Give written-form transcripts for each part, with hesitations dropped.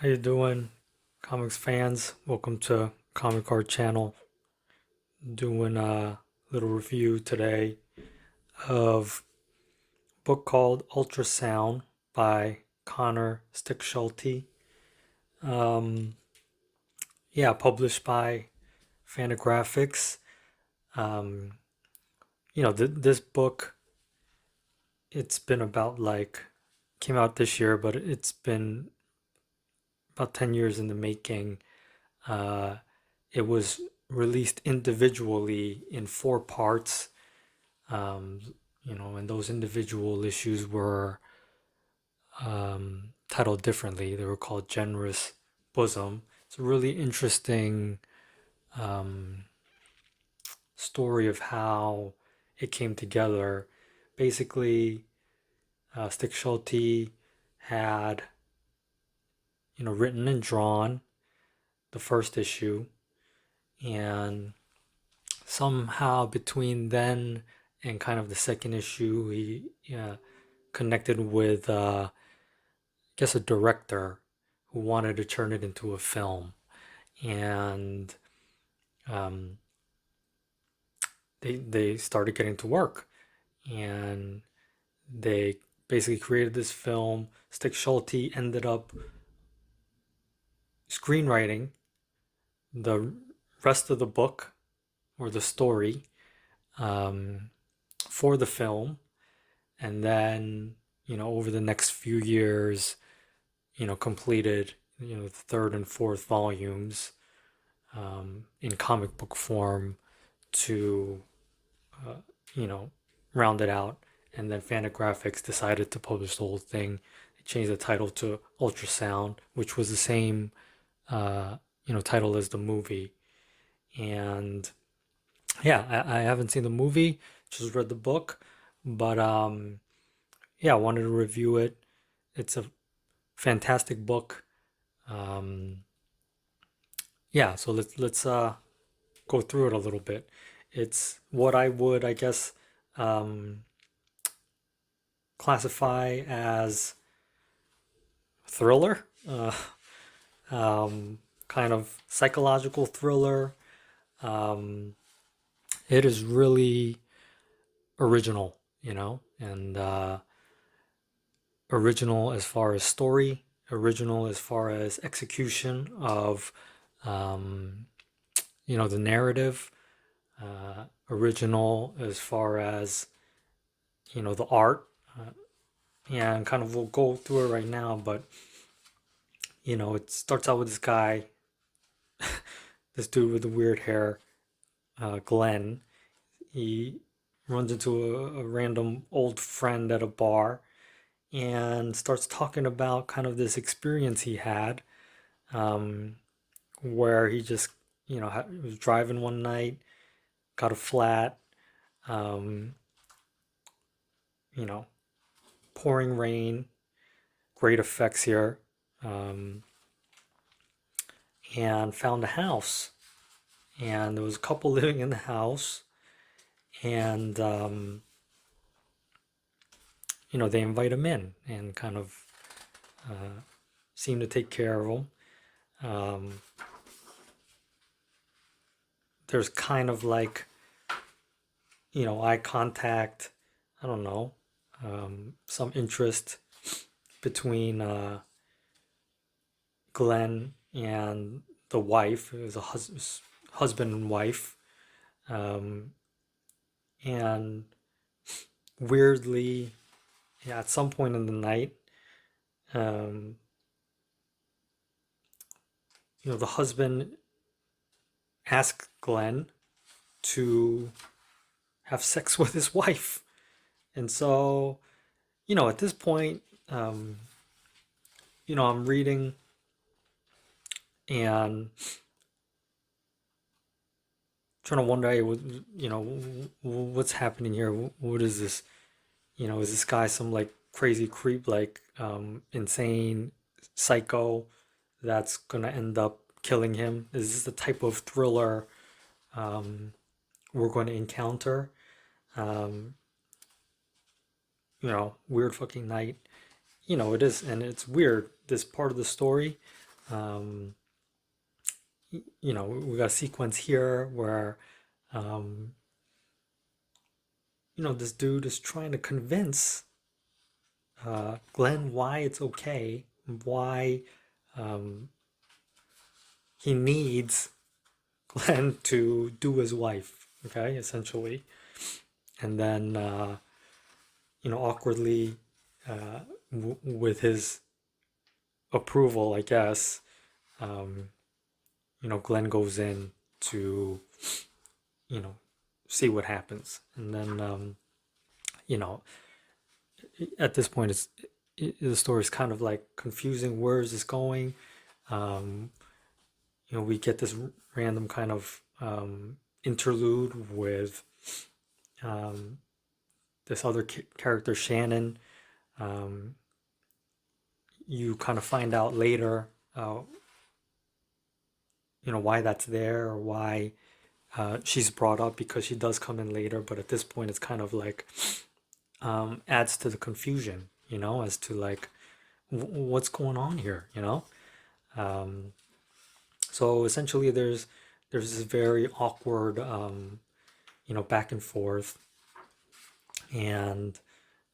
How you doing, comics fans? Welcome to Comic Art Channel. Doing a little review today of a book called Ultrasound by Conor Stechschulte. Um, yeah, published by Fantagraphics. Um, this book, it's been about came out this year, but it's been about 10 years in the making. Uh, it was released individually in four parts, um, and those individual issues were titled differently. They were called Generous Bosom. It's a really interesting um, story of how it came together. Basically, Stick Schulte had, written and drawn the first issue, and somehow between then and kind of the second issue, he connected with, I guess, a director who wanted to turn it into a film, and um, they started getting to work, and they basically created this film. Stick Schulte ended up screenwriting the rest of the book or the story um, for the film, and then over the next few years completed the third and fourth volumes in comic book form to uh, you know round it out. And then Fantagraphics decided to publish the whole thing. They changed the title to Ultrasound, which was the same title as the movie. And yeah, I haven't seen the movie, just read the book, but yeah, I wanted to review it. It's a fantastic book. Um, yeah, so let's go through it a little bit. It's what I would, I guess, um, classify as thriller, kind of psychological thriller. Um, it is really original, and original as far as story, original as far as execution of, um, the narrative, original as far as, the art. And kind of we'll go through it right now, but, it starts out with this guy, this dude with the weird hair, Glenn. He runs into a random old friend at a bar and starts talking about kind of this experience he had, um, where he just, was driving one night, got a flat, um, you know, pouring rain, great effects here, um, and found a house. And there was a couple living in the house, and, they invite him in and kind of seem to take care of him. Um, there's kind of eye contact, I don't know, some interest between Glenn and the wife. It was a husband and wife. Um, and weirdly, yeah, at some point in the night, um, the husband asked Glenn to have sex with his wife. And so, at this point, I'm reading and trying to wonder, hey, what's happening here? What is this? Is this guy some crazy creep, insane psycho that's gonna end up killing him? Is this the type of thriller we're going to encounter? Um, weird fucking night. It is, and it's weird. This part of the story, um, we got a sequence here where, um, this dude is trying to convince Glenn why it's okay, why um, he needs Glenn to do his wife, okay, essentially. And then, awkwardly, uh, with his approval, I guess, um, Glenn goes in to, you know, see what happens. And then, you know, at this point, the story is kind of like confusing. Where is this going? Um, we get this random kind of interlude with um, this other character, Shannon. Um, you kind of find out later, why that's there, or why she's brought up, because she does come in later. But at this point, it's kind of like adds to the confusion, as to like what's going on here, Um, so essentially, there's this very awkward, back and forth, and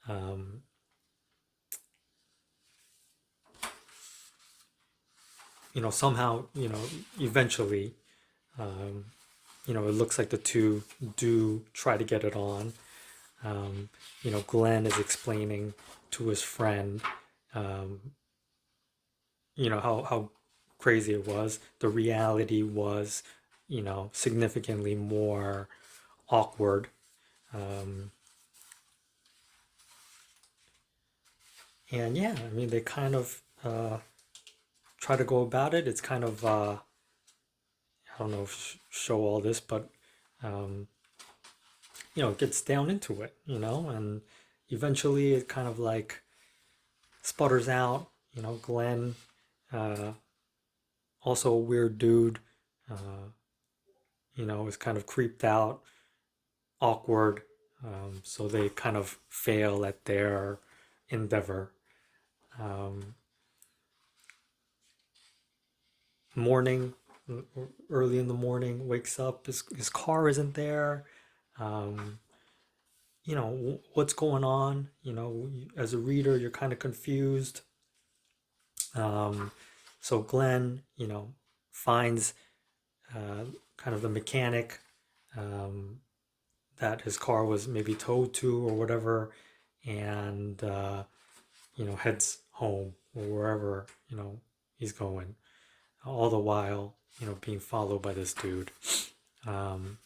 um, somehow, eventually, um, it looks like the two do try to get it on. Glenn is explaining to his friend, um, how crazy it was. The reality was, significantly more awkward. Um, and yeah, I mean, they kind of try to go about it. It's kind of, I don't know if show all this, but, um, it gets down into it, and eventually it kind of like sputters out. Glenn, uh, also a weird dude, is kind of creeped out, awkward. So they kind of fail at their endeavor. Um, morning, early in the morning, wakes up, his car isn't there. Um, what's going on? As a reader, you're kind of confused. Um, so Glenn, finds kind of the mechanic, um, that his car was maybe towed to or whatever, and heads home or wherever he's going. All the while, being followed by this dude. Um,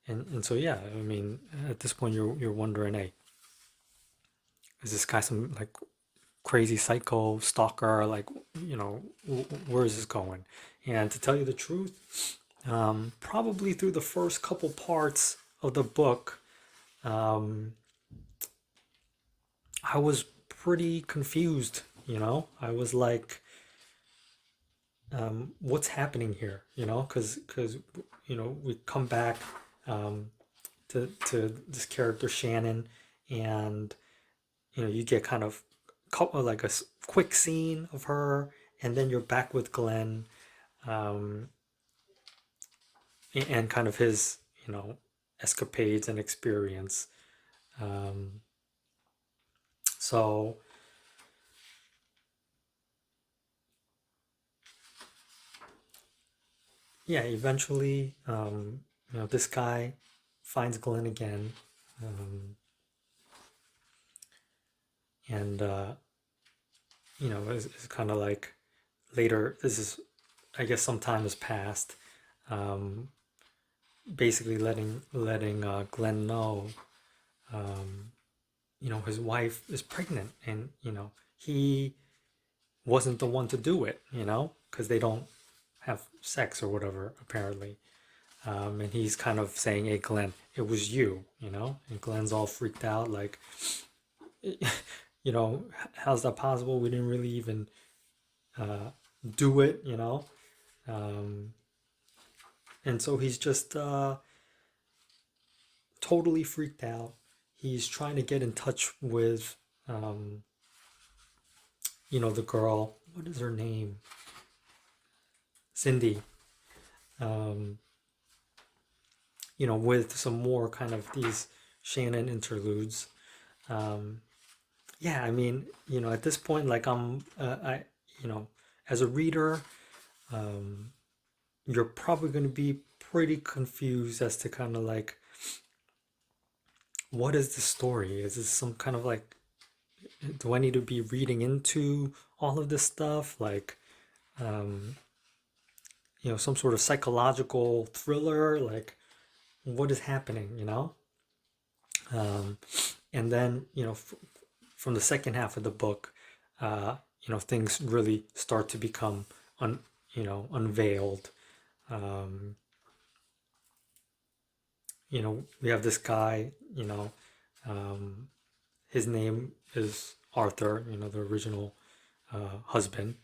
and so yeah, I mean, at this point, you're wondering, hey, is this guy some like crazy psycho stalker? Like, where is this going? And to tell you the truth, probably through the first couple parts of the book, um, I was pretty confused. I was like, what's happening here? Because we come back um, to this character Shannon, and you get kind of like a quick scene of her, and then you're back with Glenn, um, and kind of his escapades and experience. Um, so yeah, eventually, this guy finds Glenn again, um, and it's kind of like later. This is, I guess, some time has passed. Um, Basically, letting Glenn know, um, his wife is pregnant, and he wasn't the one to do it, because they don't have sex or whatever, apparently. And he's kind of saying, hey, Glenn, it was you, and Glenn's all freaked out, like, how's that possible? We didn't really even do it, Um, and so he's just totally freaked out. He's trying to get in touch with, the girl. What is her name? Cindy, um, with some more kind of these Shannon interludes. Um, yeah, I mean, at this point, like you know, as a reader, um, you're probably going to be pretty confused as to kind of like, what is the story? Is this some kind of like, do I need to be reading into all of this stuff? Like, um, some sort of psychological thriller? Like, what is happening, and then, from the second half of the book, things really start to become unveiled. Um, we have this guy, um, his name is Arthur, the original husband.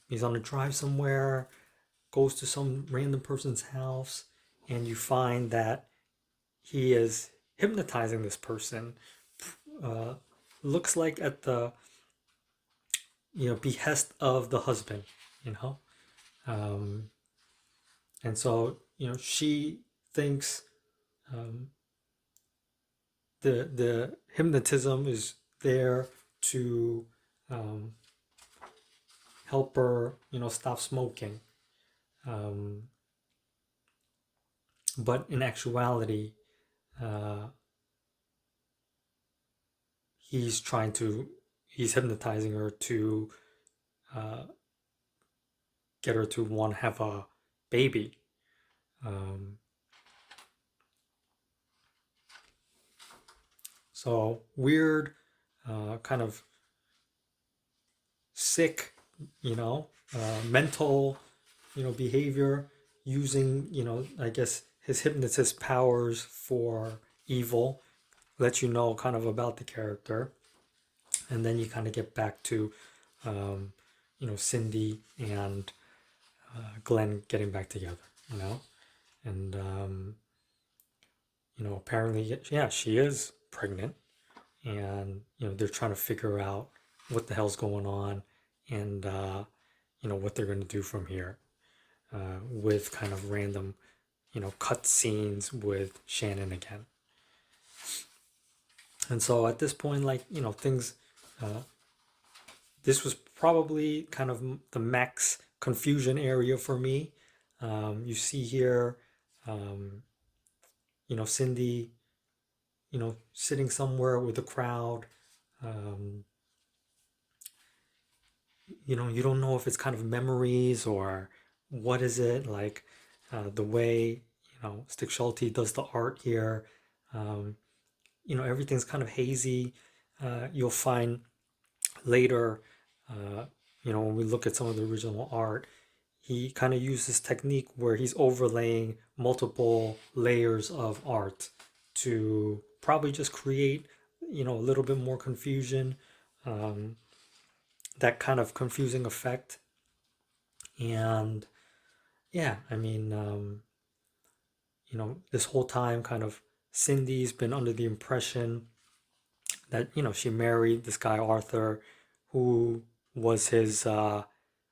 He's on a drive somewhere, goes to some random person's house, and you find that he is hypnotizing this person. Uh, looks like at the behest of the husband, you know. Um, and so she thinks um, the hypnotism is there to um, help her stop smoking, um, but in actuality uh, he's hypnotizing her to uh, get her to want to have a baby. um, so weird, kind of sick, mental, behavior, using, I guess his hypnotist powers for evil. Let you know kind of about the character, and then you kind of get back to, um, Cindy and Glenn getting back together, and apparently, yeah, she is pregnant, and they're trying to figure out what the hell's going on, and what they're going to do from here, with kind of random cut scenes with Shannon again. And so at this point, like, things, uh, this was probably kind of the max confusion area for me. You see here, um, Cindy, sitting somewhere with a crowd. Um, you don't know if it's kind of memories or what is it, like, the way, Stechschulte does the art here. Um, everything's kind of hazy. You'll find later, uh, when we look at some of the original art, he kind of used this technique where he's overlaying multiple layers of art to probably just create, a little bit more confusion, um, that kind of confusing effect. And yeah, I mean, this whole time, kind of, Cindy's been under the impression that she married this guy Arthur, who was his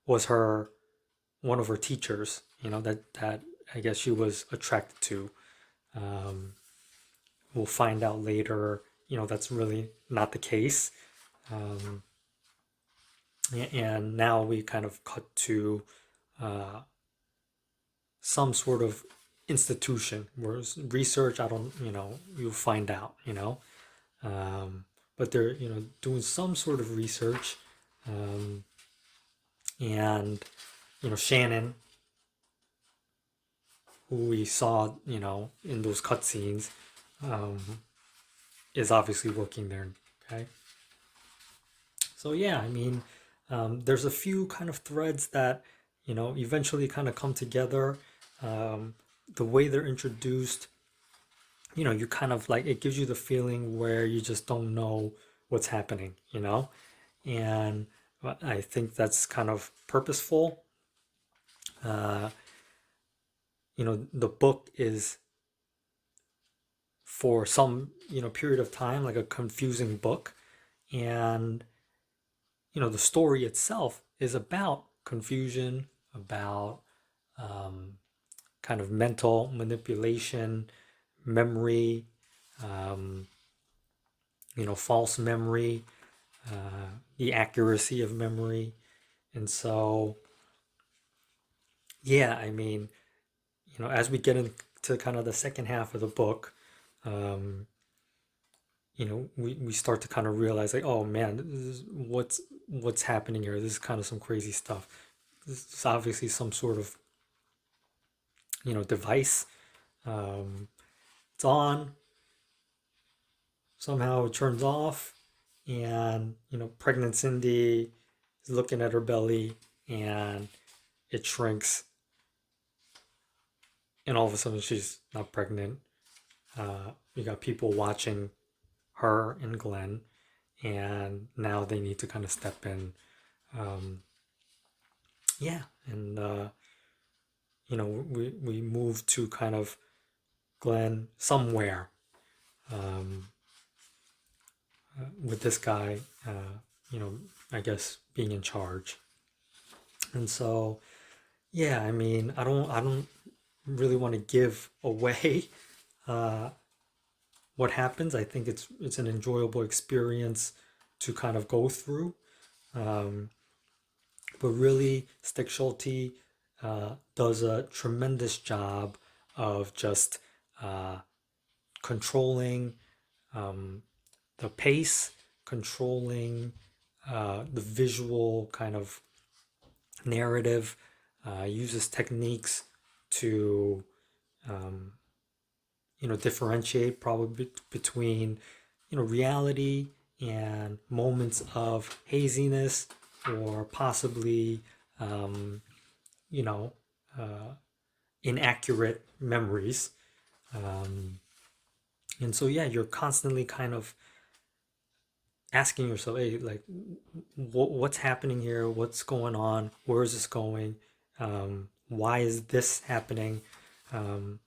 was her one of her teachers. That I guess she was attracted to. Um, we'll find out later. That's really not the case. Um, and now we kind of cut to uh, some sort of institution where research. I don't. You'll find out. Um, but they're doing some sort of research, um, and Shannon, who we saw in those cutscenes, um, is obviously working there. Okay, so yeah, I mean, there's a few kind of threads that eventually kind of come together. Um, the way they're introduced, you kind of like, it gives you the feeling where you just don't know what's happening, and I think that's kind of purposeful. Uh, the book is, for some period of time, like a confusing book, and the story itself is about confusion, about um, kind of mental manipulation, memory, um, false memory, the accuracy of memory. And so, yeah, I mean, as we get into kind of the second half of the book, um, we start to kind of realize like, oh man, this is what's happening here. This is kind of some crazy stuff. This is obviously some sort of, device. Um, it's on, somehow it turns off, and, pregnant Cindy is looking at her belly, and it shrinks, and all of a sudden she's not pregnant. You got people watching her and Glenn, and now they need to kind of step in. Um, yeah, and we move to kind of Glenn somewhere, um, with this guy, you know, I guess being in charge. And so, yeah, I mean, I don't really want to give away uh, what happens. I think it's an enjoyable experience to kind of go through. Um, but really, Stechschulte does a tremendous job of just uh, controlling um, the pace, controlling the visual kind of narrative, uses techniques to um, differentiate probably between reality and moments of haziness, or possibly um, you know uh, inaccurate memories. um, and so, yeah, you're constantly kind of asking yourself, hey, like, what's happening here? What's going on? Where is this going? Why is this happening? Um,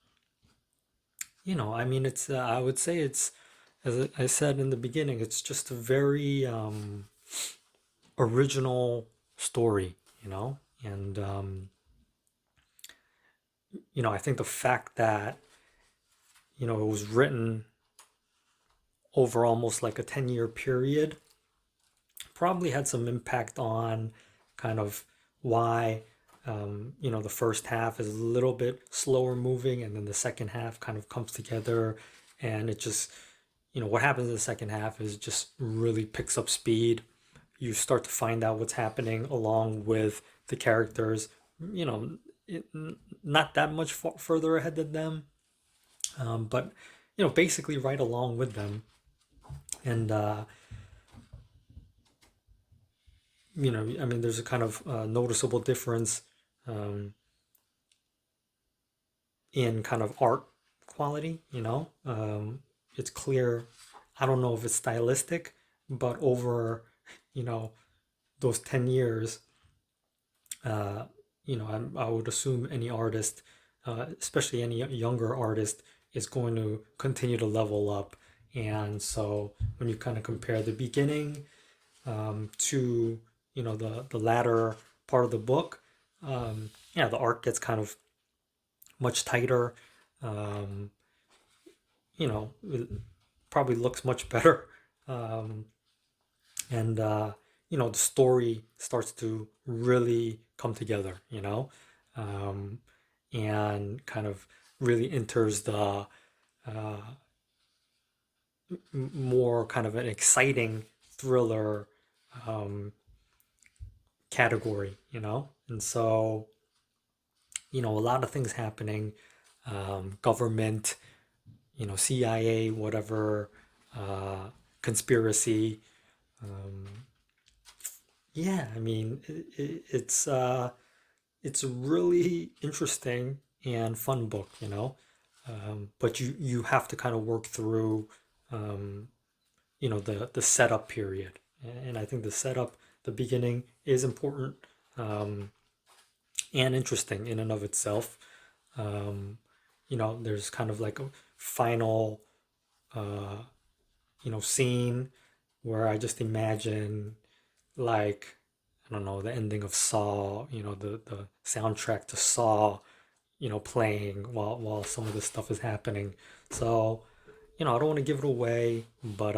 I mean, I would say it's, as I said in the beginning, it's just a very original story, and I think the fact that it was written over almost like a 10-year period probably had some impact on kind of why the first half is a little bit slower moving, and then the second half kind of comes together, and it just, what happens in the second half is just really picks up speed. You start to find out what's happening along with the characters, you know, it, not that much further ahead than them, but basically right along with them. And I mean, there's a kind of noticeable difference um, in kind of art quality. It's clear. I don't know if it's stylistic, but over you know those 10 years, uh, I would assume any artist, especially any younger artist, is going to continue to level up. And so when you kind of compare the beginning to the latter part of the book, yeah, the art gets kind of much tighter. Um, it probably looks much better, um, and the story starts to really come together. Um, and kind of really enters the more kind of an exciting thriller um, category. And so a lot of things happening, government, CIA, whatever, conspiracy. Um, yeah, I mean, it's a really interesting and fun book, but you have to kind of work through, um, the setup period, and I think the setup, the beginning, is important um, and interesting in and of itself. Um, there's kind of like a final, uh, scene where I just imagine like I don't know, the ending of Saw, the soundtrack to Saw, playing while some of this stuff is happening. So, I don't want to give it away, but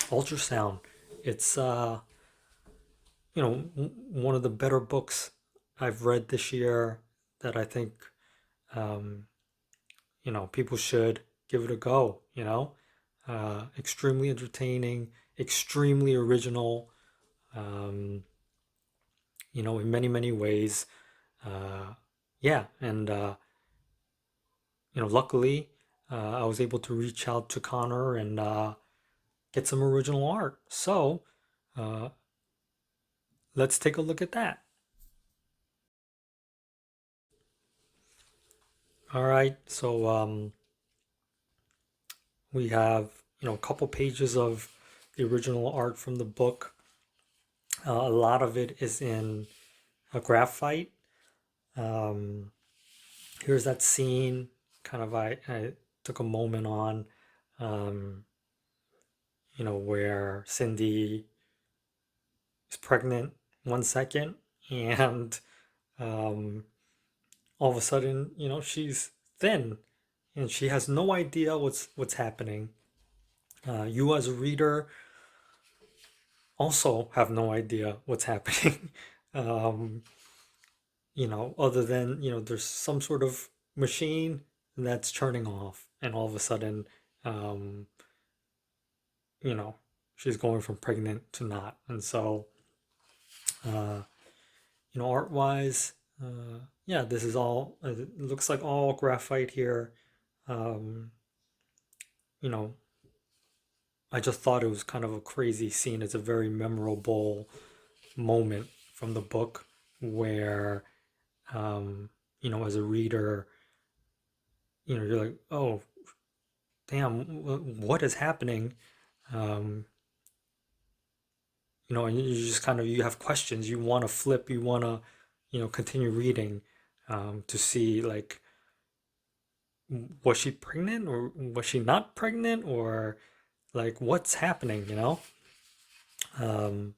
Ultrasound, it's one of the better books I've read this year that I think um, people should give it a go, extremely entertaining, extremely original, um, in many, many ways. Yeah, and luckily, I was able to reach out to Connor and get some original art. So, uh, let's take a look at that. All right, so we have a couple pages of the original art from the book. A lot of it is in a graphite. Um, Here's that scene. Kind of, I took a moment on, um, where Cindy is pregnant 1 second, and um, all of a sudden, she's thin, and she has no idea what's happening. You as a reader also have no idea what's happening. um, Other than, there's some sort of machine that's turning off, and all of a sudden, um, you know, she's going from pregnant to not. And so, uh, art wise, yeah, this is all, it looks like all graphite here. Um, you know, I just thought it was kind of a crazy scene. It's a very memorable moment from the book where, um, as a reader, you're like, oh, damn, what is happening? Um, and you just kind of, you have questions. You want to flip. You want to, continue reading, to see like, was she pregnant or was she not pregnant, or like what's happening? Um,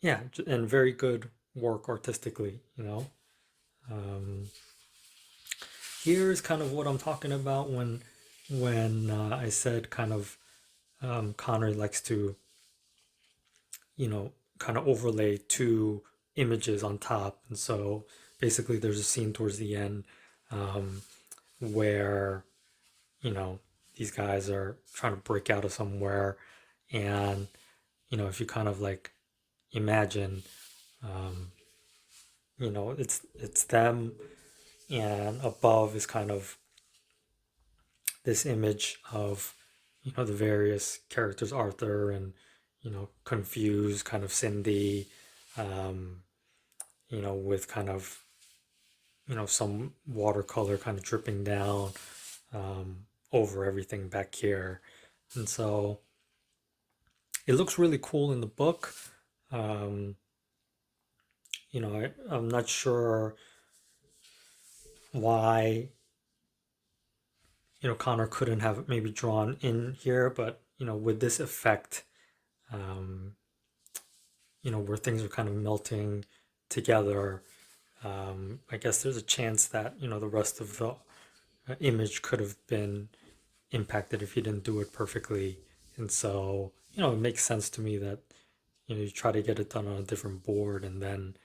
yeah, and very good work artistically. Um, Here's kind of what I'm talking about when I said kind of, Connor likes to, kind of overlay two images on top. And so basically, there's a scene towards the end, um, where, you know, these guys are trying to break out of somewhere. And, if you kind of like imagine, um, it's them, and above is kind of this image of, the various characters, Arthur and, confused kind of Cindy, um, with kind of, some watercolor kind of dripping down, over everything back here. And so it looks really cool in the book. Um, I'm not sure why, Connor couldn't have maybe drawn in here, but, with this effect, um, where things are kind of melting together, I guess there's a chance that, the rest of the image could have been impacted if you didn't do it perfectly. And so, it makes sense to me that, you try to get it done on a different board and then,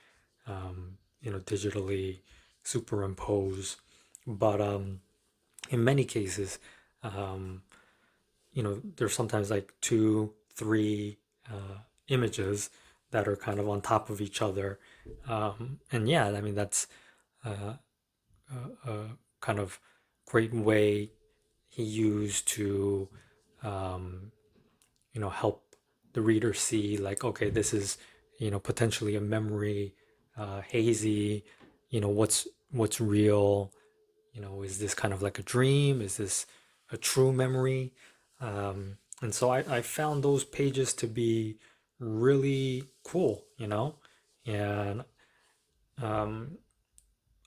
digitally superimpose. But in many cases, um, there's sometimes like two, three images that are kind of on top of each other. And yeah, I mean, that's uh, a kind of great way he used to, um, help the reader see like, okay, this is, potentially a memory, hazy, what's real, is this kind of like a dream? Is this a true memory? And so I found those pages to be really cool, and um,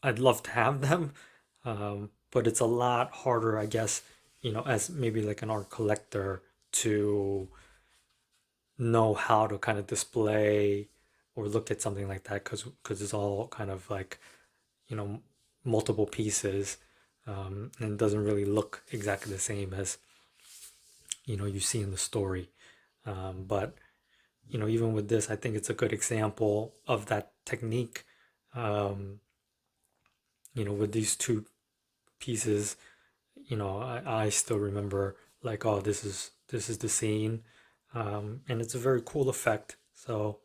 I'd love to have them, but it's a lot harder, I guess, as maybe like an art collector to know how to kind of display or look at something like that because it's all kind of like, you know, multiple pieces, and it doesn't really look exactly the same as, you know, you see in the story. But, you know, even with this, I think it's a good example of that technique. Um, you know, with these two pieces, you know, I still remember like, oh, this is the scene, and it's a very cool effect. So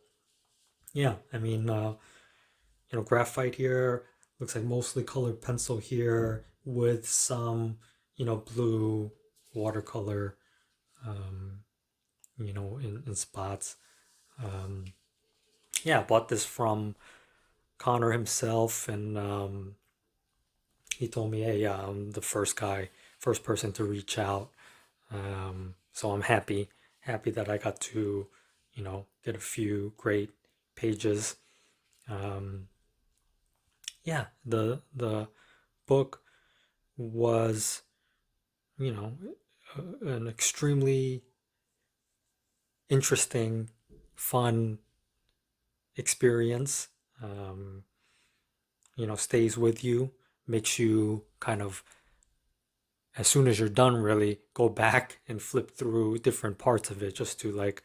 yeah, I mean, you know, graphite here looks like mostly colored pencil here with some, you know, blue watercolor, um, you know, in spots. Um, yeah, I bought this from Conor himself, and he told me, hey, I'm the first person to reach out. So I'm happy that I got to, you know, get a few great pages. Um, yeah, the book was, you know, an extremely interesting, fun experience. Um, you know, stays with you, makes you kind of, as soon as you're done, really go back and flip through different parts of it just to like,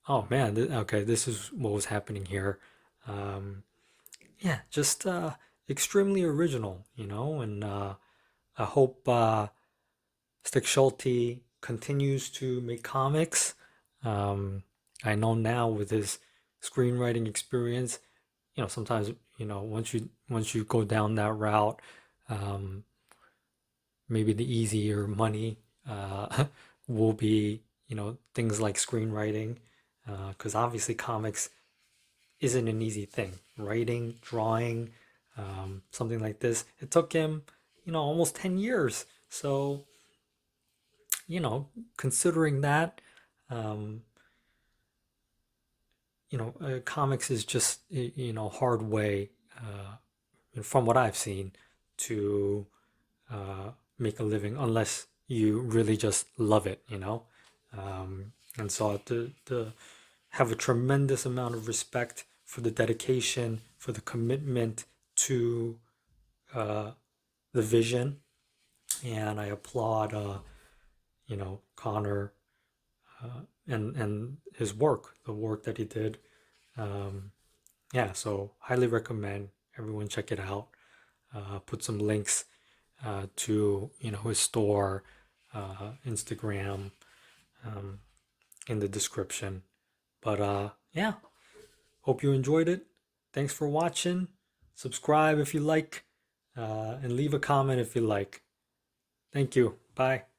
oh man, okay, this is what was happening here. Um, yeah, just extremely original, you know, and I hope Stechschulte continues to make comics. Um, I know now with his screenwriting experience, you know, sometimes, you know, once you go down that route, um, maybe the easier money will be, you know, things like screenwriting, because obviously comics isn't an easy thing. Writing, drawing, something like this, it took him, you know, almost 10 years. So, you know, considering that, um, you know, comics is just, you know, hard way, from what I've seen, to uh, make a living unless you really just love it, you know. And so to have a tremendous amount of respect for the dedication, for the commitment to uh, the vision, and I applaud, you know, Connor, and his work, the work that he did. Um, yeah, so highly recommend everyone check it out. Put some links to, you know, his store, Instagram, um, in the description. But yeah, hope you enjoyed it. Thanks for watching. Subscribe if you like, and leave a comment if you like. Thank you. Bye.